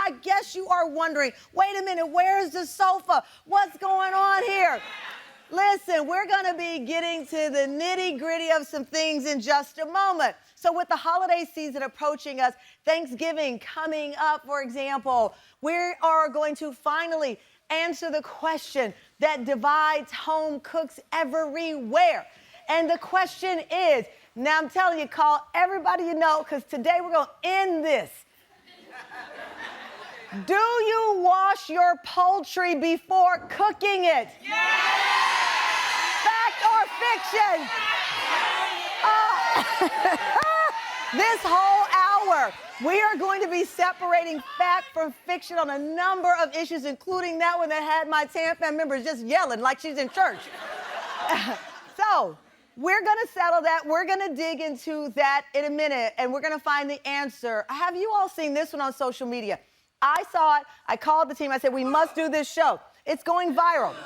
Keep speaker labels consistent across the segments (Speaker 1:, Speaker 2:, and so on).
Speaker 1: I guess you are wondering, wait a minute, where's the sofa? What's going on here? Listen, we're gonna be getting to the nitty-gritty of some things in just a moment. So with the holiday season approaching us, Thanksgiving coming up, for example, we are going to finally answer the question that divides home cooks everywhere. And the question is, now I'm telling you, call everybody you know, because today we're gonna end this. Do you wash your poultry before cooking it? Yes! Fact or fiction? This whole hour, we are going to be separating fact from fiction on a number of issues, including that one that had my TAMFAM members just yelling like she's in church. So, we're gonna settle that. We're gonna dig into that in a minute, and we're gonna find the answer. Have you all seen this one on social media? I saw it, I called the team, I said, we must do this show. It's going viral.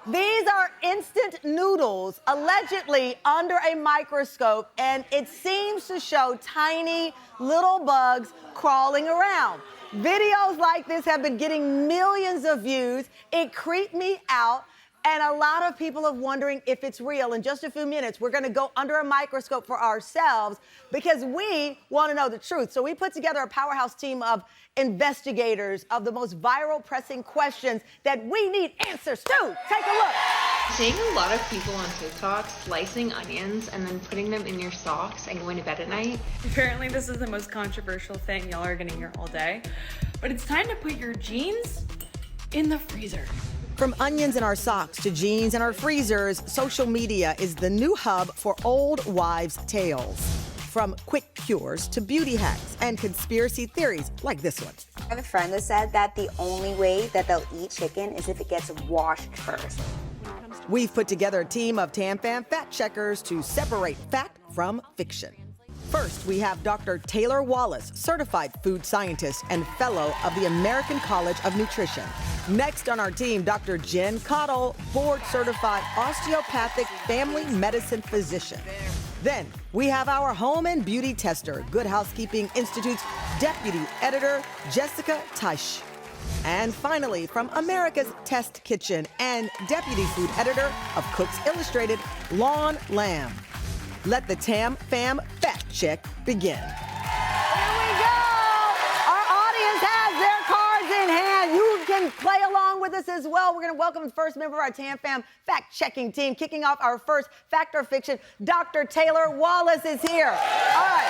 Speaker 1: These are instant noodles, allegedly under a microscope, and it seems to show tiny little bugs crawling around. Videos like this have been getting millions of views. It creeped me out, and a lot of people are wondering if it's real. In just a few minutes, we're gonna go under a microscope for ourselves because we wanna know the truth. So we put together a powerhouse team of investigators of the most viral pressing questions that we need answers to. Take a look.
Speaker 2: Seeing a lot of people on TikTok slicing onions and then putting them in your socks and going to bed at night.
Speaker 3: Apparently this is the most controversial thing y'all are gonna hear all day, but it's time to put your jeans in the freezer.
Speaker 1: From onions in our socks to jeans in our freezers, social media is the new hub for old wives' tales. From quick cures to beauty hacks and conspiracy theories like this one.
Speaker 4: I have a friend that said that the only way that they'll eat chicken is if it gets washed first.
Speaker 1: We've put together a team of TAMFAM fact checkers to separate fact from fiction. First, we have Dr. Taylor Wallace, certified food scientist and fellow of the American College of Nutrition. Next on our team, Dr. Jen Cottle, board-certified osteopathic family medicine physician. Then we have our home and beauty tester, Good Housekeeping Institute's deputy editor, Jessica Teisch. And finally, from America's Test Kitchen and deputy food editor of Cooks Illustrated, Lon Lamb. Let the TAMFAM fact check begin. Here we go. Our audience has their cards in hand. You can play along with us as well. We're going to welcome the first member of our TAMFAM fact-checking team. Kicking off our first fact or fiction, Dr. Taylor Wallace is here. All right.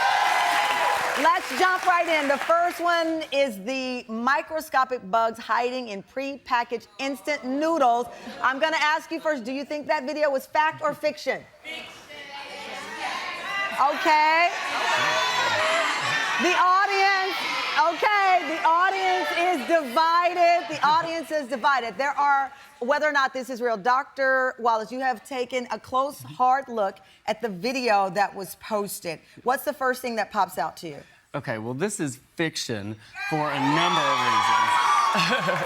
Speaker 1: Let's jump right in. The first one is the microscopic bugs hiding in pre-packaged instant noodles. I'm going to ask you first, do you think that video was fact or fiction? Okay. The audience is divided. The audience is divided. There are, whether or not this is real, Dr. Wallace, you have taken a close, hard look at the video that was posted. What's the first thing that pops out to you?
Speaker 5: Okay, well, this is fiction for a number of reasons.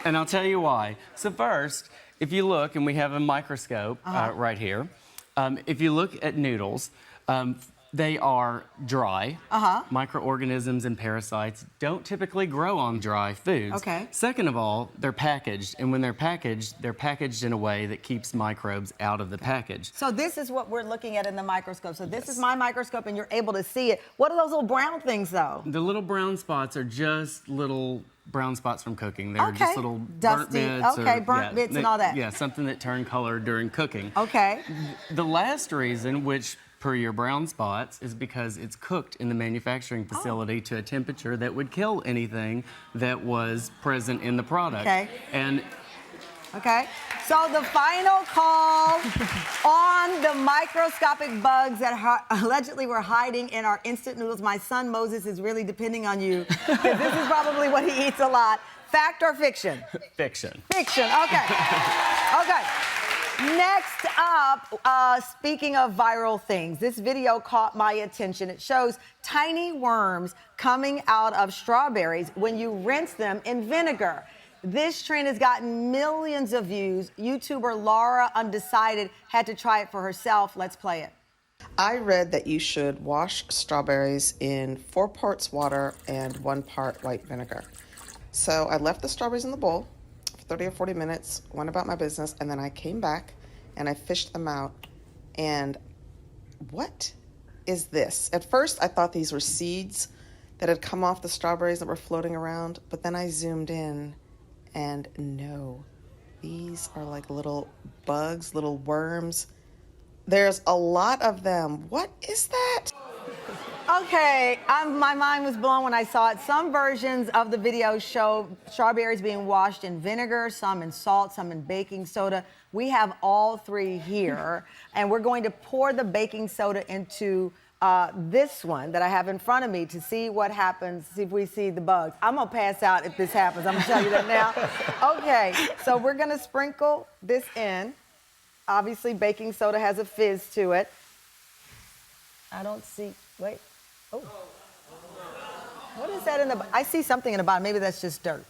Speaker 5: And I'll tell you why. So first, if you look, and we have a microscope right here. If you look at noodles, they are dry. Microorganisms and parasites don't typically grow on dry foods.
Speaker 1: Okay.
Speaker 5: Second of all, they're packaged, and when they're packaged in a way that keeps microbes out of the package.
Speaker 1: So this is what we're looking at in the microscope. So this is my microscope, and you're able to see it. What are those little brown things, though?
Speaker 5: The little brown spots are just little brown spots from cooking. They're just little
Speaker 1: dusty,
Speaker 5: burnt bits.
Speaker 1: Burnt bits and all that.
Speaker 5: Yeah, something that turned color during cooking.
Speaker 1: Okay.
Speaker 5: The last reason, which per your brown spots, is because it's cooked in the manufacturing facility to a temperature that would kill anything that was present in the product.
Speaker 1: Okay.
Speaker 5: And
Speaker 1: okay. So the final call on the microscopic bugs that allegedly were hiding in our instant noodles. My son Moses is really depending on you because this is probably what he eats a lot. Fact or fiction?
Speaker 5: Fiction.
Speaker 1: Fiction, okay. Okay. Next up, speaking of viral things, this video caught my attention. It shows tiny worms coming out of strawberries when you rinse them in vinegar. This trend has gotten millions of views. YouTuber Laura Undecided had to try it for herself. Let's play it.
Speaker 6: I read that you should wash strawberries in 4 parts water and 1 part white vinegar. So I left the strawberries in the bowl for 30 or 40 minutes, went about my business, and then I came back and I fished them out. And what is this? At first, I thought these were seeds that had come off the strawberries that were floating around, but then I zoomed in and no, these are like little bugs, little worms. There's a lot of them. What is that?
Speaker 1: Okay, my mind was blown when I saw it. Some versions of the video show strawberries being washed in vinegar, some in salt, some in baking soda. We have all 3 here, and we're going to pour the baking soda into this one that I have in front of me to see what happens, see if we see the bugs. I'm gonna pass out if this happens. I'm gonna tell you that now. Okay, so we're gonna sprinkle this in. Obviously, baking soda has a fizz to it. I don't see, wait. Oh. What is that in the, I see something in the bottom. Maybe that's just dirt.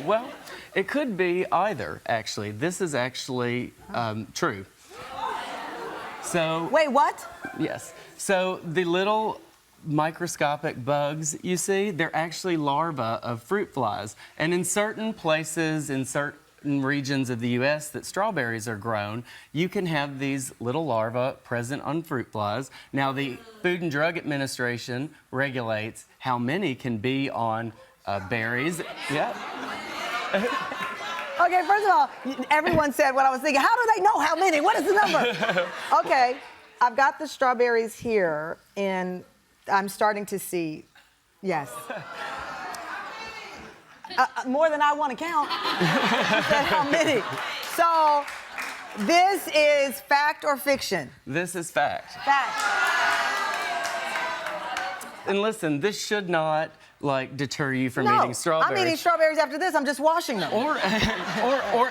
Speaker 5: Well, it could be either, actually. This is actually true. So.
Speaker 1: Wait, what?
Speaker 5: Yes. So the little microscopic bugs you see, they're actually larvae of fruit flies. And in certain places, in certain regions of the U.S. that strawberries are grown, you can have these little larvae present on fruit flies. Now, the Food and Drug Administration regulates how many can be on berries. Yeah.
Speaker 1: Okay, first of all, everyone said what I was thinking. How do they know how many? What is the number? Okay, I've got the strawberries here, and I'm starting to see, yes. More than I want to count. She said how many. So, this is fact or fiction?
Speaker 5: This is fact.
Speaker 1: Fact.
Speaker 5: And listen, this should not, like, deter you from eating strawberries.
Speaker 1: I'm eating strawberries after this. I'm just washing them.
Speaker 5: Or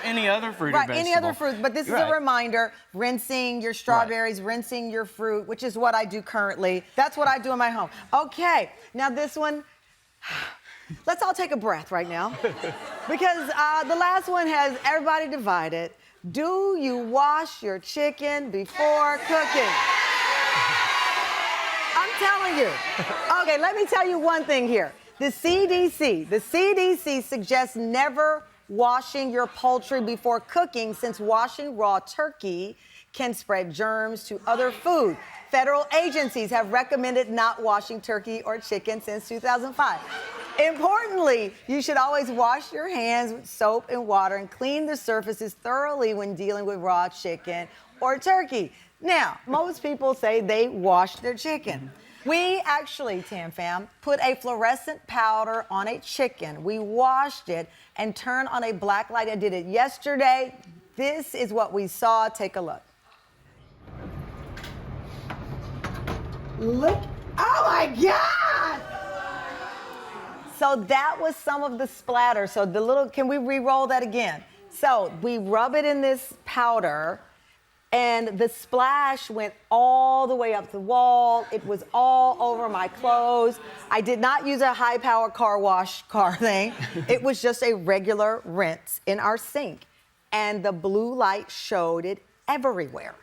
Speaker 5: any other fruit or
Speaker 1: right,
Speaker 5: vegetable.
Speaker 1: any other fruit. But this is a reminder, rinsing your strawberries, rinsing your fruit, which is what I do currently. That's what I do in my home. Okay, now this one, let's all take a breath right now. Because the last one has everybody divided. Do you wash your chicken before cooking? I'm telling you. Okay, let me tell you one thing here. The CDC suggests never washing your poultry before cooking, since washing raw turkey can spread germs to other food. Federal agencies have recommended not washing turkey or chicken since 2005. Importantly, you should always wash your hands with soap and water and clean the surfaces thoroughly when dealing with raw chicken or turkey. Now, most people say they wash their chicken. We actually, Tam Fam, put a fluorescent powder on a chicken. We washed it and turned on a black light. I did it yesterday. This is what we saw. Take a look. Look, oh my God! So that was some of the splatter. So the little, can we re-roll that again? So we rub it in this powder, and the splash went all the way up the wall. It was all over my clothes. I did not use a high-power car wash thing. It was just a regular rinse in our sink. And the blue light showed it everywhere.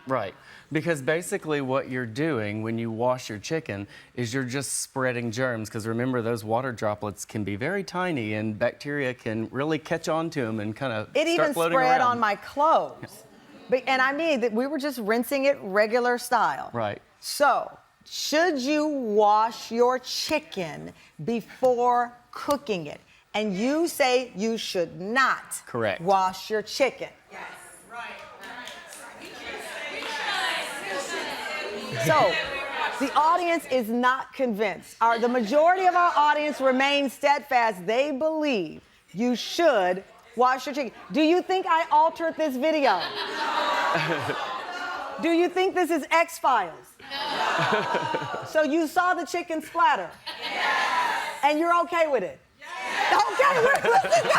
Speaker 5: Right. Because basically what you're doing when you wash your chicken is you're just spreading germs. Because remember, those water droplets can be very tiny, and bacteria can really catch on to them and kind of
Speaker 1: It even
Speaker 5: floating
Speaker 1: spread
Speaker 5: around
Speaker 1: on my clothes. And I mean that we were just rinsing it regular style.
Speaker 5: Right.
Speaker 1: So, should you wash your chicken before cooking it? And you say you should not.
Speaker 5: Correct.
Speaker 1: Wash your chicken.
Speaker 7: Yes. Right.
Speaker 1: So, the audience is not convinced. The majority of our audience remains steadfast. They believe you should wash your chicken. Do you think I altered this video? Do you think this is X-Files? No. So you saw the chicken splatter?
Speaker 7: Yes.
Speaker 1: And you're okay with it? Yes. Okay, listen.